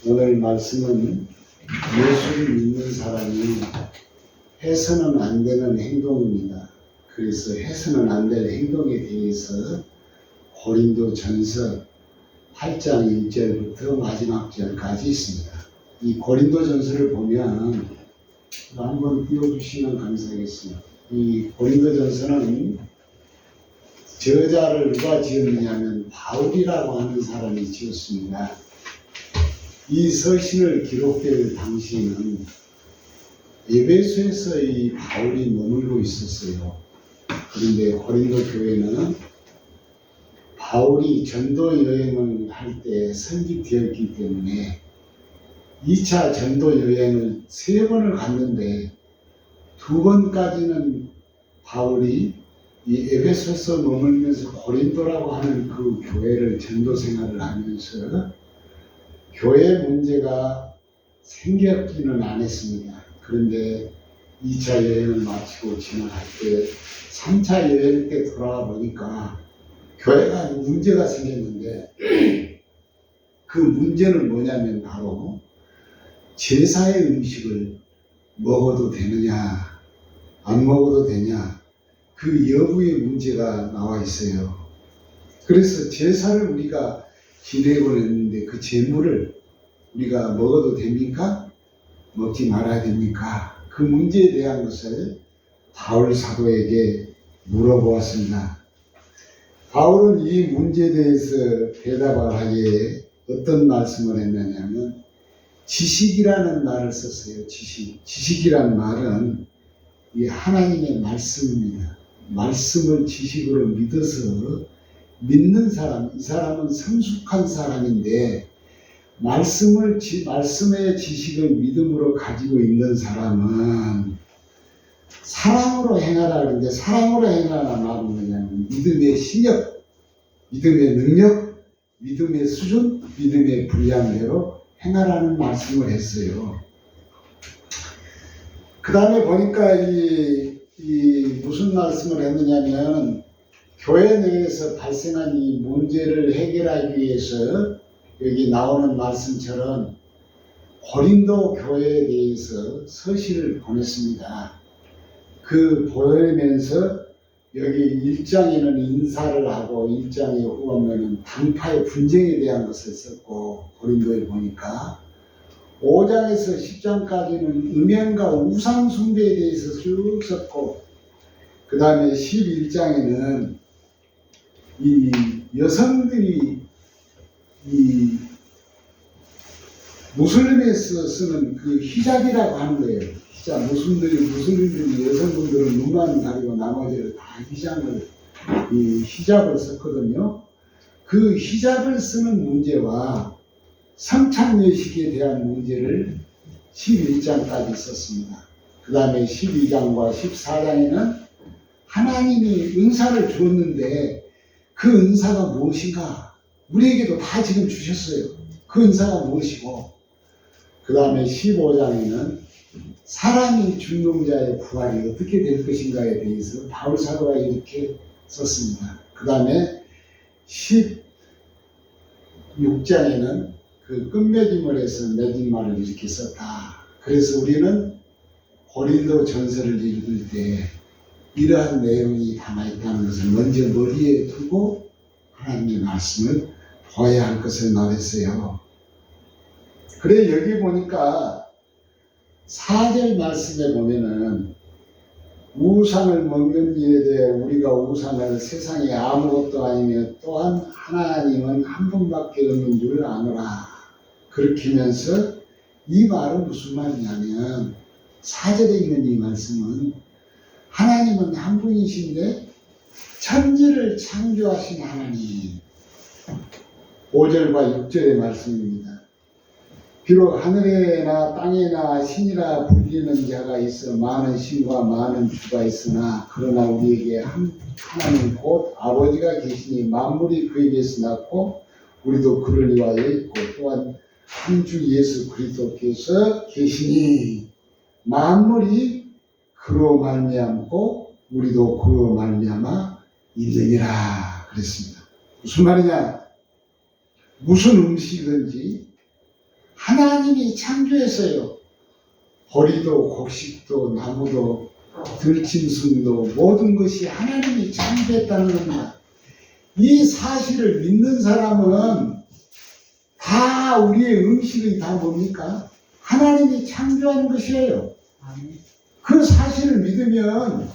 오늘 말씀은 예수를 믿는 사람이 해서는 안 되는 행동입니다. 그래서 해서는 안 될 행동에 대해서 고린도전서 8장 1절부터 마지막 절까지 있습니다. 이 고린도전서를 보면 한번 띄워주시면 감사하겠습니다. 이 고린도전서는 저자를 누가 지었느냐면 바울이라고 하는 사람이 지었습니다. 이 서신을 기록될 당시에는 에베소에서 이 바울이 머물고 있었어요. 그런데 고린도 교회는 바울이 전도 여행을 할 때 설립되었기 때문에 2차 전도 여행을 3번을 갔는데 2번까지는 바울이 이 에베소서 머물면서 고린도라고 하는 그 교회를 전도 생활을 하면서 교회 문제가 생겼지는 않았습니다. 그런데 2차 여행을 마치고 지나갈 때 3차 여행 때 돌아와 보니까 교회가 문제가 생겼는데 그 문제는 뭐냐면 바로 제사의 음식을 먹어도 되느냐 안 먹어도 되냐 그 여부의 문제가 나와 있어요. 그래서 제사를 우리가 지내고 있는데 그 제물을 우리가 먹어도 됩니까? 먹지 말아야 됩니까? 그 문제에 대한 것을 바울 사도에게 물어보았습니다. 바울은 이 문제에 대해서 대답을 하기에 어떤 말씀을 했느냐면 지식이라는 말을 썼어요. 지식이라는 말은 이 하나님의 말씀입니다. 말씀을 지식으로 믿어서 믿는 사람, 이 사람은 성숙한 사람인데 말씀의 지식을 믿음으로 가지고 있는 사람은 사랑으로 행하라 그러는데 사랑으로 행하라 말은 뭐냐면 믿음의 실력, 믿음의 능력, 믿음의 수준, 믿음의 분량대로 행하라는 말씀을 했어요. 그 다음에 보니까 무슨 말씀을 했느냐면 교회 내에서 발생한 이 문제를 해결하기 위해서 여기 나오는 말씀처럼 고린도 교회에 대해서 서신을 보냈습니다. 그 보내면서 여기 1장에는 인사를 하고 1장에 후보면은 당파의 분쟁에 대한 것을 썼고 고린도에 보니까 5장에서 10장까지는 음행과 우상 숭배에 대해서 쭉 썼고 그 다음에 11장에는 이 여성들이 이 무슬림에서 쓰는 그 히잡이라고 하는 거예요. 히잡. 무슬림들이 여성분들은 눈만 가리고 나머지를 다 히잡을 썼거든요. 그 히잡을 쓰는 문제와 성찬예식에 대한 문제를 11장까지 썼습니다. 그 다음에 12장과 14장에는 하나님이 은사를 주었는데 그 은사가 무엇인가? 우리에게도 다 지금 주셨어요. 그 은사가 무엇이고 그 다음에 15장에는 사람이 죽는 자의 부활이 어떻게 될 것인가에 대해서 바울 사도가 이렇게 썼습니다. 그 다음에 16장에는 그 끝맺음을 해서 맺은 말을 이렇게 썼다. 그래서 우리는 고린도 전서를 읽을 때 이러한 내용이 담아있다는 것을 먼저 머리에 두고 하나님의 말씀을 봐야 할 것을 말했어요. 그래 여기 보니까 4절 말씀에 보면은 우상을 먹는 일에 대해 우리가 우상을 세상에 아무것도 아니며 또한 하나님은 한 분밖에 없는 줄 아노라. 그렇게 하면서 이 말은 무슨 말이냐면 4절에 있는 이 말씀은 하나님은 한 분이신데 천지를 창조하신 하나님 5절과 6절의 말씀입니다. 비록 하늘에나 땅에나 신이라 불리는 자가 있어 많은 신과 많은 주가 있으나 그러나 우리에게 하나님 곧 아버지가 계시니 만물이 그에게서 났고 우리도 그를 위하여 있고 또한 한 주 예수 그리스도께서 계시니 만물이 그로 말미암고 우리도 그로 말미암아 있느니라 그랬습니다. 무슨 말이냐? 무슨 음식이든지 하나님이 창조했어요. 보리도 곡식도 나무도 들짐승도 모든 것이 하나님이 창조했다는 겁니다. 이 사실을 믿는 사람은 다 우리의 음식이 다 뭡니까? 하나님이 창조한 것이에요. 그 사실을 믿으면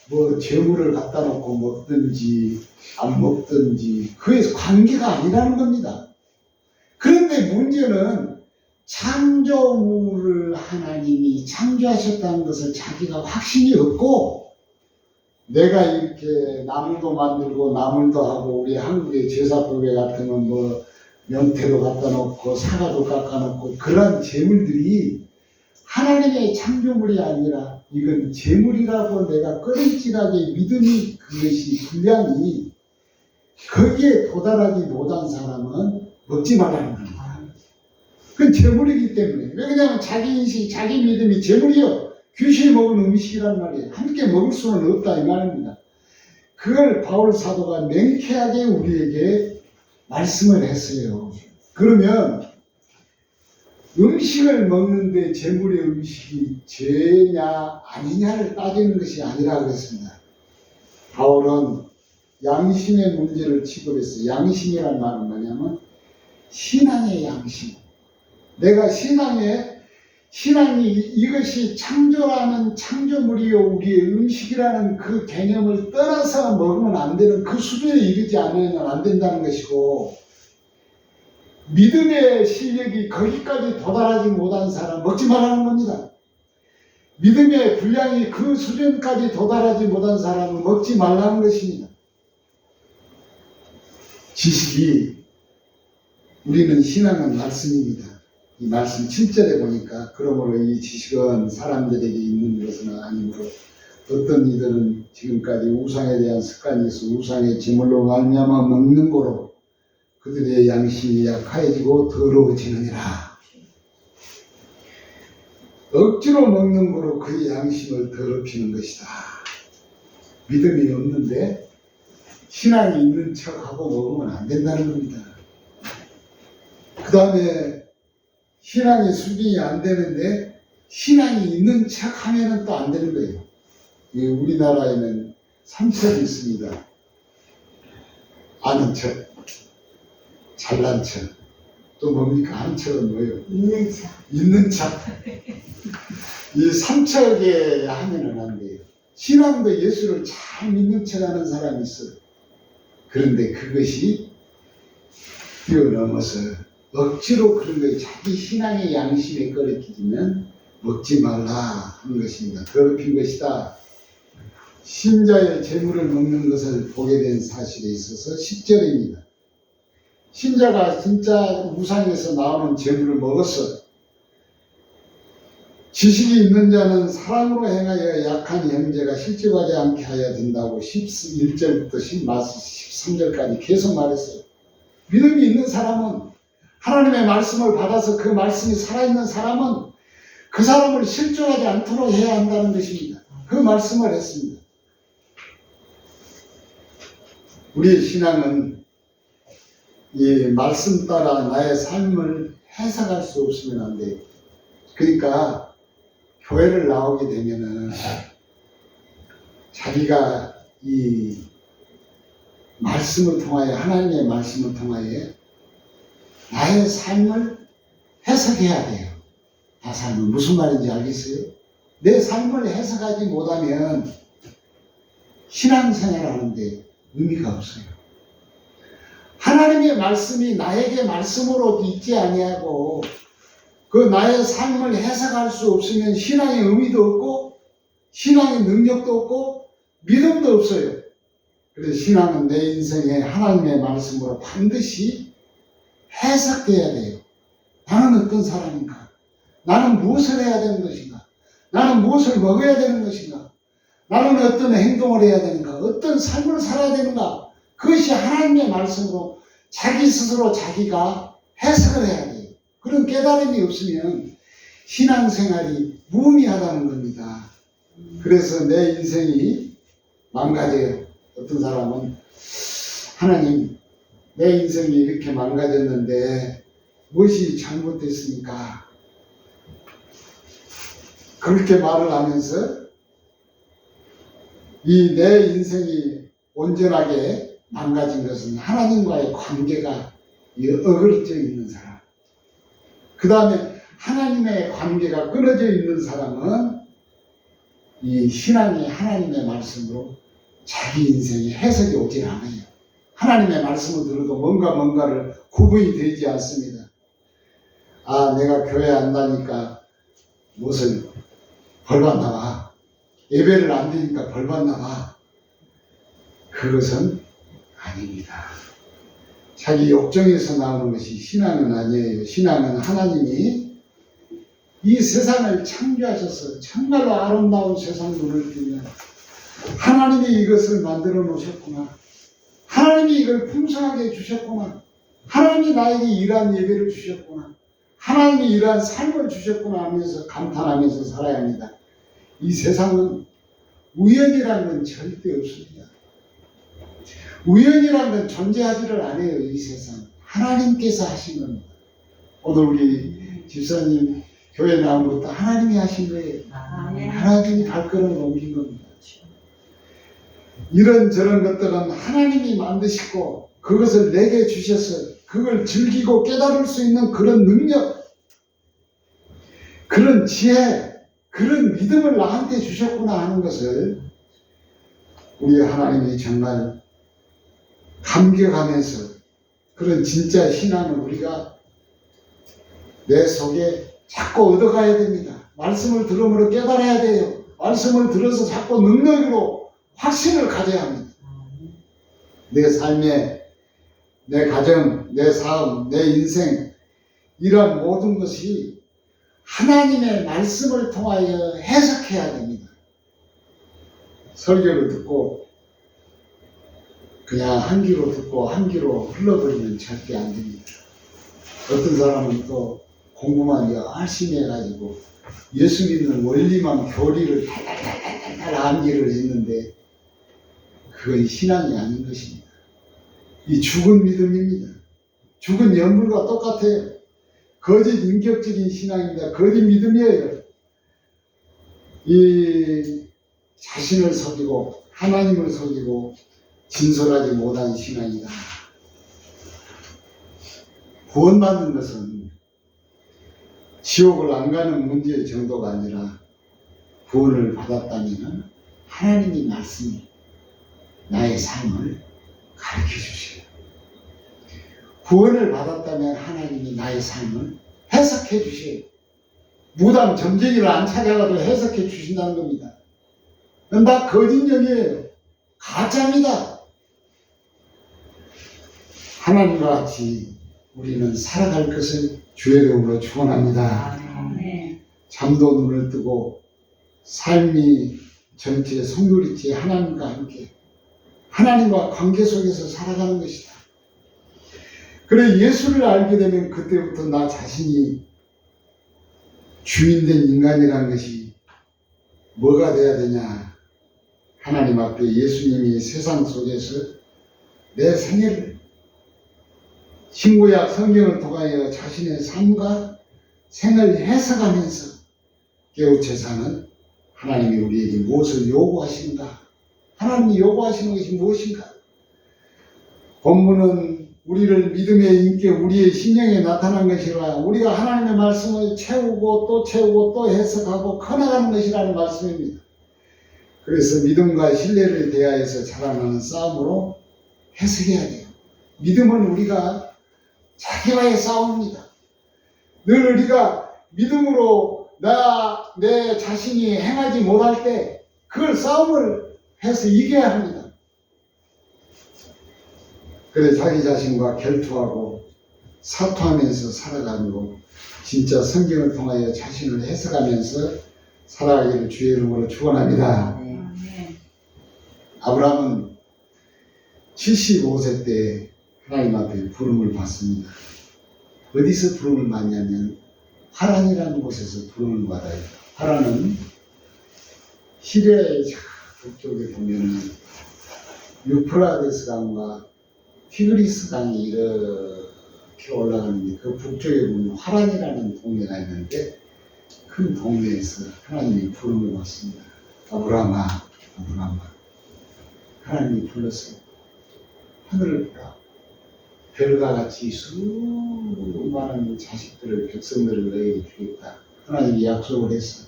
뭐 재물을 갖다 놓고 먹든지 안 먹든지 그에 관계가 아니라는 겁니다. 그런데 문제는 창조물을 하나님이 창조하셨다는 것을 자기가 확신이 없고, 내가 이렇게 나무도 만들고 나물도 하고, 우리 한국의 제사법에 같은 건 뭐 명태도 갖다 놓고 사과도 깎아 놓고, 그런 재물들이 하나님의 창조물이 아니라 이건 재물이라고 내가 꺼림칙하게 믿음이, 그것이 분량이 거기에 도달하지 못한 사람은 먹지 말라는 겁니다. 그건 재물이기 때문에. 왜냐하면 자기 인식, 자기 믿음이 재물이요. 귀신이 먹은 음식이란 말이에요. 함께 먹을 수는 없다 이 말입니다. 그걸 바울 사도가 명쾌하게 우리에게 말씀을 했어요. 그러면 음식을 먹는데 재물의 음식이 죄냐 아니냐를 따지는 것이 아니라 그랬습니다. 바울은 양심의 문제를 취급했어요. 양심이란 말은 뭐냐면 신앙의 양심. 내가 신앙이 이것이 창조라는 창조물이요 우리의 음식이라는 그 개념을 떠나서 먹으면 안 되는, 그 수준에 이르지 않으면 안 된다는 것이고, 믿음의 실력이 거기까지 도달하지 못한 사람 먹지 말라는 겁니다. 믿음의 분량이 그 수준까지 도달하지 못한 사람은 먹지 말라는 것입니다. 지식이, 우리는 신앙은 말씀입니다. 이 말씀 7절에 보니까 그러므로 이 지식은 사람들에게 있는 것은 아니므로 어떤 이들은 지금까지 우상에 대한 습관이 있어 우상의 제물로 말미암아 먹는 거로 그들의 양심이 약해지고 더러워지느니라. 억지로 먹는 거로 그의 양심을 더럽히는 것이다. 믿음이 없는데 신앙이 있는 척하고 먹으면 안 된다는 겁니다. 그 다음에 신앙의 수준이 안 되는데 신앙이 있는 척 하면 또 안 되는 거예요. 우리나라에는 삼척이 있습니다. 아는 척, 잘난 척, 또 뭡니까? 한 척은 뭐예요? 있는 척. 있는 척. 이 삼척에 하면은 안 돼요. 신앙도 예수를 잘 믿는 척 하는 사람이 있어요. 그런데 그것이 뛰어넘어서 억지로 그런 거예요. 자기 신앙의 양심에 꺼리키면 먹지 말라 하는 것입니다. 더럽힌 것이다. 신자의 재물을 먹는 것을 보게 된 사실에 있어서 10절입니다. 신자가 진짜 우상에서 나오는 재물을 먹었어. 지식이 있는 자는 사랑으로 행하여 약한 형제가 실족하지 않게 하여야 된다고 11절부터 13절까지 계속 말했어요. 믿음이 있는 사람은, 하나님의 말씀을 받아서 그 말씀이 살아있는 사람은 그 사람을 실족하지 않도록 해야 한다는 것입니다. 그 말씀을 했습니다. 우리의 신앙은 이 말씀 따라 나의 삶을 해석할 수 없으면 안 돼요. 그러니까 교회를 나오게 되면은 자기가 이 말씀을 통하여, 하나님의 말씀을 통하여 나의 삶을 해석해야 돼요. 나 삶은 무슨 말인지 알겠어요? 내 삶을 해석하지 못하면 신앙생활 하는데 의미가 없어요. 하나님의 말씀이 나에게 말씀으로 있지 아니하고 그 나의 삶을 해석할 수 없으면 신앙의 의미도 없고 신앙의 능력도 없고 믿음도 없어요. 그래서 신앙은 내 인생에 하나님의 말씀으로 반드시 해석돼야 돼요. 나는 어떤 사람인가? 나는 무엇을 해야 되는 것인가? 나는 무엇을 먹어야 되는 것인가? 나는 어떤 행동을 해야 되는가? 어떤 삶을 살아야 되는가? 그것이 하나님의 말씀으로 자기 스스로 자기가 해석을 해야 돼요. 그런 깨달음이 없으면 신앙생활이 무의미하다는 겁니다. 그래서 내 인생이 망가져요. 어떤 사람은 하나님, 내 인생이 이렇게 망가졌는데 무엇이 잘못됐습니까? 그렇게 말을 하면서 이 내 인생이 온전하게 망가진 것은 하나님과의 관계가 어그러져 있는 사람. 그 다음에 하나님의 관계가 끊어져 있는 사람은 이 신앙이 하나님의 말씀으로 자기 인생에 해석이 오질 않아요. 하나님의 말씀을 들어도 뭔가를 구분이 되지 않습니다. 아, 내가 교회 안 다니까 무슨 벌 받나 봐. 예배를 안 드니까 벌 받나 봐. 그것은 아닙니다. 자기 욕정에서 나오는 것이 신앙은 아니에요. 신앙은 하나님이 이 세상을 창조하셔서 정말로 아름다운 세상 눈을 뜨면 하나님이 이것을 만들어 놓으셨구나. 하나님이 이걸 풍성하게 주셨구나. 하나님이 나에게 이러한 예배를 주셨구나. 하나님이 이러한 삶을 주셨구나 하면서 감탄하면서 살아야 합니다. 이 세상은 우연이라는 건 절대 없습니다. 우연이라는 건 존재하지를 않아요. 이 세상 하나님께서 하신 겁니다. 오늘 우리 집사님 교회 나온 것도 하나님이 하신 거예요. 하나님이 발걸음을 옮긴 겁니다. 이런저런 것들은 하나님이 만드시고 그것을 내게 주셔서 그걸 즐기고 깨달을 수 있는 그런 능력, 그런 지혜, 그런 믿음을 나한테 주셨구나 하는 것을 우리 하나님이 정말 감격하면서 그런 진짜 신앙을 우리가 내 속에 자꾸 얻어가야 됩니다. 말씀을 들음으로 깨달아야 돼요. 말씀을 들어서 자꾸 능력으로 확신을 가져야 합니다. 내 삶에, 내 가정, 내 삶, 내 인생 이러한 모든 것이 하나님의 말씀을 통하여 해석해야 됩니다. 설교를 듣고 그냥 한 귀로 듣고 한 귀로 흘러버리면 절대 안 됩니다. 어떤 사람은 또 공부만 열심히 해가지고 예수 믿는 원리만 교리를 달달달달달 암기를 했는데 그건 신앙이 아닌 것입니다. 이 죽은 믿음입니다. 죽은 연불과 똑같아요. 거짓 인격적인 신앙입니다. 거짓 믿음이에요. 이 자신을 속이고 하나님을 속이고 진솔하지 못한 신앙이다. 구원받는 것은 지옥을 안 가는 문제 정도가 아니라 구원을 받았다면 하나님이 말씀이 나의 삶을 가르쳐 주셔요. 구원을 받았다면 하나님이 나의 삶을 해석해 주셔요. 무당 점쟁이를 안 찾아가도 해석해 주신다는 겁니다. 그건 다 거짓력이에요. 가짜입니다. 하나님과 같이 우리는 살아갈 것을 주의 이름으로 축원합니다. 잠도 눈을 뜨고 삶이 전체 성도리째 하나님과 함께 하나님과 관계 속에서 살아가는 것이다. 그래 예수를 알게 되면 그때부터 나 자신이 주인된 인간이라는 것이 뭐가 돼야 되냐. 하나님 앞에 예수님이 세상 속에서 내 생애를 신구약 성경을 통하여 자신의 삶과 생을 해석하면서 깨우쳐 사는 하나님이 우리에게 무엇을 요구하신가? 하나님이 요구하시는 것이 무엇인가? 본문은 우리를 믿음의 인격, 우리의 신령에 나타난 것이라 우리가 하나님의 말씀을 채우고 또 해석하고 커나가는 것이라는 말씀입니다. 그래서 믿음과 신뢰를 대하여서 자라나는 싸움으로 해석해야 돼요. 믿음은 우리가 자기와의 싸움입니다. 늘 우리가 믿음으로 내 자신이 행하지 못할 때 그걸 싸움을 해서 이겨야 합니다. 그래 자기 자신과 결투하고 사투하면서 살아가고 진짜 성경을 통하여 자신을 해석하면서 살아가기를 주의 이름으로 축원합니다. 아브라함은 75세 때 하나님 앞에 부름을 받습니다. 어디서 부름을 받냐면 하란이라는 곳에서 부름을 받아요. 하란은 시리아의 북쪽에 보면은 유프라데스 강과 티그리스 강이 이렇게 높이 올라가는데 그 북쪽에 보면 화란이라는 동네가 있는데 그 동네에서 하나님이 부름을 받습니다. 아브라함아, 아브라함아. 하나님이 불렀어요. 하늘을 보라. 별과 같이 수많은 자식들을, 백성들을 너에게 주겠다. 하나님이 약속을 했어.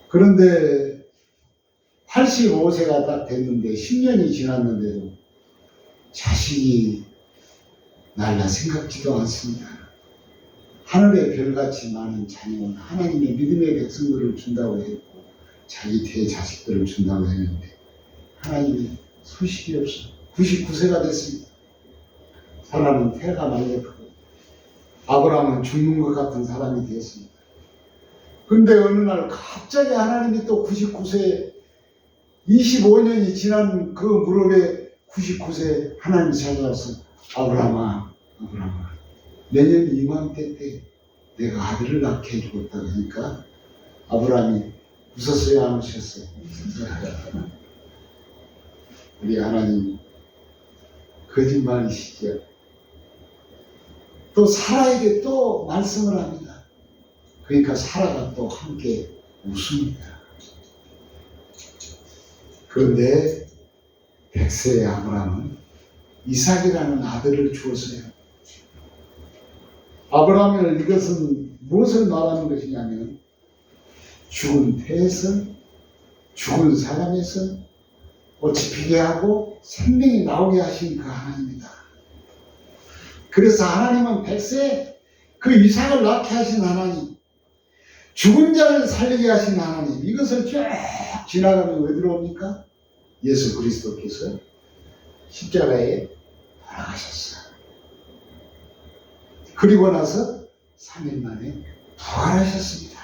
그런데 85세가 딱 됐는데 10년이 지났는데도 자식이 날라 생각지도 않습니다. 하늘의 별같이 많은 자녀는 하나님의 믿음의 백성들을 준다고 했고 자기 대자식들을 준다고 했는데 하나님이 소식이 없어. 99세가 됐습니다. 사람은 태가 말렸고 아브라함은 죽는 것 같은 사람이 되었습니다. 근데 어느 날 갑자기 하나님이 또 99세 25년이 지난 그 무렵에 99세 하나님이 찾아와서 아브라함아, 아브라함아, 내년 이맘때 때 내가 아들을 낳게 해주겠다 그러니까 아브라함이 웃었어요, 안 웃었어요? 우리 하나님 거짓말이시죠. 또 사라에게 또 말씀을 합니다. 그러니까 사라가 또 함께 웃습니다. 그런데 100세의 아브라함은 이삭이라는 아들을 주었어요. 아브라함을 이것은 무엇을 말하는 것이냐면 죽은 태에서 죽은 사람에서 꽃이 피게 하고 생명이 나오게 하신 그 하나님이다. 그래서 하나님은 100세 그 이삭을 낳게 하신 하나님, 죽은 자를 살리게 하신 하나님, 이것을 쭉 지나가면 왜 들어옵니까? 예수 그리스도께서 십자가에 돌아가셨어요. 그리고 나서 3일 만에 부활하셨습니다.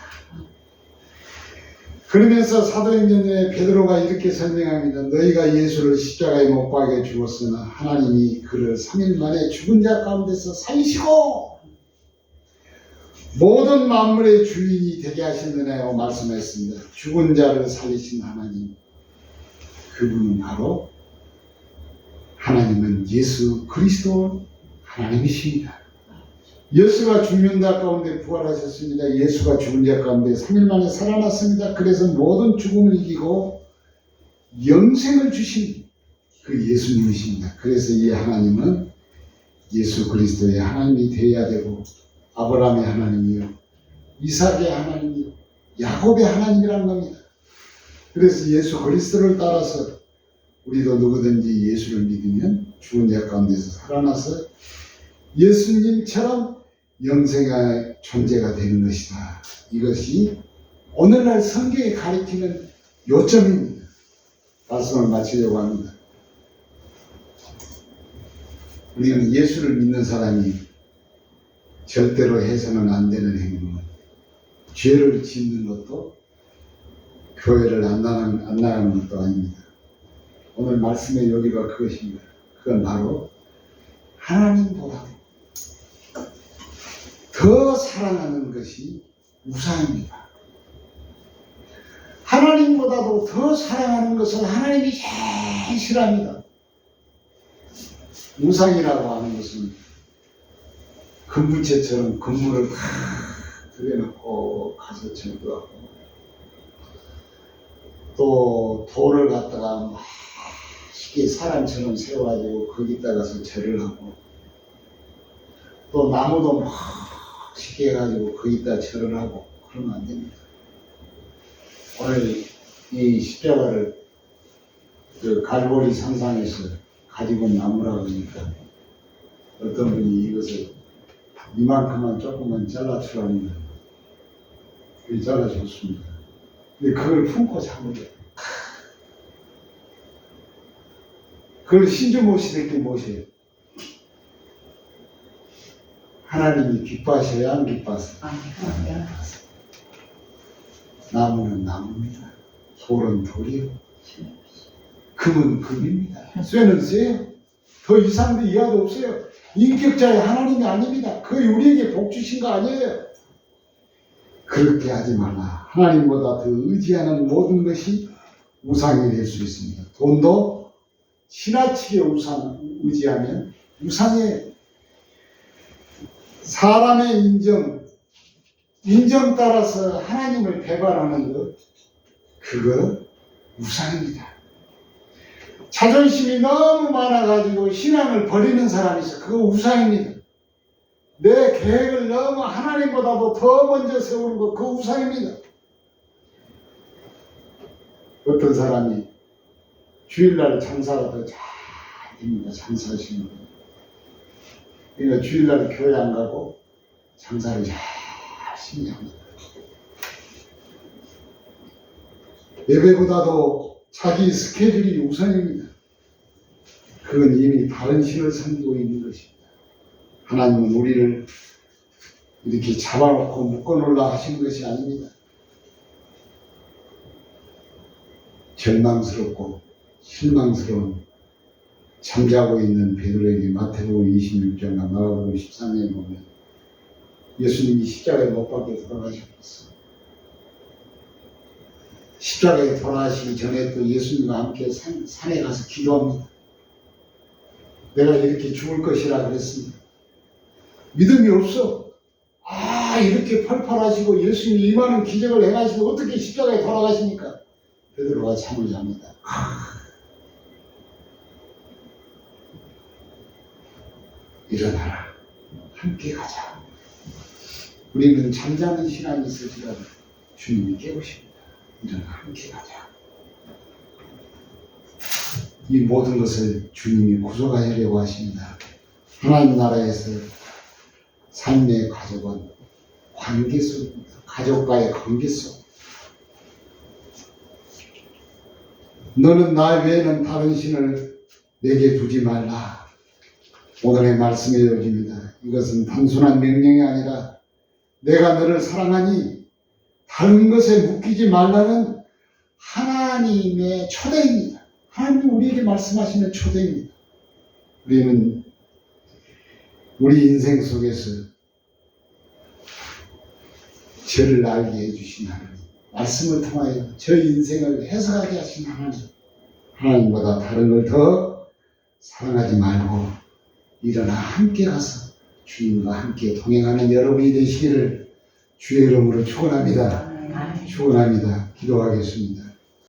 그러면서 사도행전에 베드로가 이렇게 설명합니다. 너희가 예수를 십자가에 못 박아 죽었으나 하나님이 그를 3일 만에 죽은 자 가운데서 살리시고 모든 만물의 주인이 되게 하시느냐고 말씀했습니다. 죽은 자를 살리신 하나님, 그분은 바로 하나님은 예수 그리스도 하나님이십니다. 예수가 죽는 자 가운데 부활하셨습니다. 예수가 죽은 자 가운데 3일 만에 살아났습니다. 그래서 모든 죽음을 이기고 영생을 주신 그 예수님이십니다. 그래서 이 하나님은 예수 그리스도의 하나님이 되어야 되고 아브라함의 하나님이요, 이삭의 하나님이요, 야곱의 하나님이라는 겁니다. 그래서 예수 그리스도를 따라서 우리도 누구든지 예수를 믿으면 죽은 자 가운데서 살아나서 예수님처럼 영생의 존재가 되는 것이다. 이것이 오늘날 성경이 가리키는 요점입니다. 말씀을 마치려고 합니다. 우리는 예수를 믿는 사람이 절대로 해서는 안 되는 행동은 죄를 짓는 것도 교회를 안 나가는 것도 아닙니다. 오늘 말씀의 요기가 그것입니다. 그건 바로 하나님보다 더 사랑하는 것이 우상입니다. 하나님보다도 더 사랑하는 것을 하나님이 제일 싫어합니다. 우상이라고 하는 것은 금부채처럼 금물을 다 들여놓고 가서 절도하고 또 돌을 갖다가 쉽게 사람처럼 세워가지고 거기다가서 절을 하고 또 나무도 쉽게 해가지고 거기다 절을 하고 그러면 안 됩니다. 오늘 이 십자가를 그 갈보리 산상에서 가지고 온 나무라고 하니까 어떤 분이 이것을 이만큼만 조금만 잘라주라면 잘라줬습니다. 근데 그걸 품고 잡으려 그걸 신주 모시듯이 모셔요. 하나님이 기뻐하셔야 안 기뻐하세요? 나무는 나무입니다. 돌은 돌이요. 금은 금입니다. 쇠는 쇠요. 더 이상도 이하도 없어요. 인격자의 하나님이 아닙니다. 그게 우리에게 복 주신 거 아니에요. 그렇게 하지 말라. 하나님보다 더 의지하는 모든 것이 우상이 될 수 있습니다. 돈도 지나치게 의지하면 우상에 사람의 인정 따라서 하나님을 배반하는 것, 그거 우상입니다. 자존심이 너무 많아가지고 신앙을 버리는 사람이 있어. 그거 우상입니다. 내 계획을 너무 하나님보다도 더 먼저 세우는 것, 그거 우상입니다. 어떤 사람이 주일날 장사가 더 잘 됩니다. 장사하시는 분. 그러니까 주일날 교회 안 가고 장사를 열심히 합니다. 예배보다도 자기 스케줄이 우선입니다. 그건 이미 다른 신을 섬기고 있는 것입니다. 하나님은 우리를 이렇게 잡아놓고 묶어놓으려 하신 것이 아닙니다. 절망스럽고 실망스러운 잠자고 있는 베드로에게 마태복음 26장과 마가복음 13장에 보면 예수님이 십자가에 못 박혀 돌아가셨어. 십자가에 돌아가시기 전에 또 예수님과 함께 산에 가서 기도합니다. 내가 이렇게 죽을 것이라 그랬습니다. 믿음이 없어. 이렇게 펄펄하시고 예수님이 이 많은 기적을 행하시고 어떻게 십자가에 돌아가십니까? 베드로가 잠을 잡니다. 일어나라. 함께 가자. 우리는 잠자는 시간이 있을지라도 주님이 깨우십니다. 일어나 함께 가자. 이 모든 것을 주님이 구속하시려고 하십니다. 하나님 나라에서 삶의 가족은 관계 속입니다. 가족과의 관계 속. 너는 나 외에는 다른 신을 내게 두지 말라. 오늘의 말씀에 이어집니다. 이것은 단순한 명령이 아니라 내가 너를 사랑하니 다른 것에 묶이지 말라는 하나님의 초대입니다. 하나님이 우리에게 말씀하시는 초대입니다. 우리는 우리 인생 속에서 저를 알게 해주신 하나님, 말씀을 통하여 저 인생을 해석하게 하신 하나님, 하나님보다 다른 걸 더 사랑하지 말고 일어나 함께 가서 주님과 함께 동행하는 여러분이 되시기를 주의 이름으로 축원합니다. 축원합니다. 기도하겠습니다.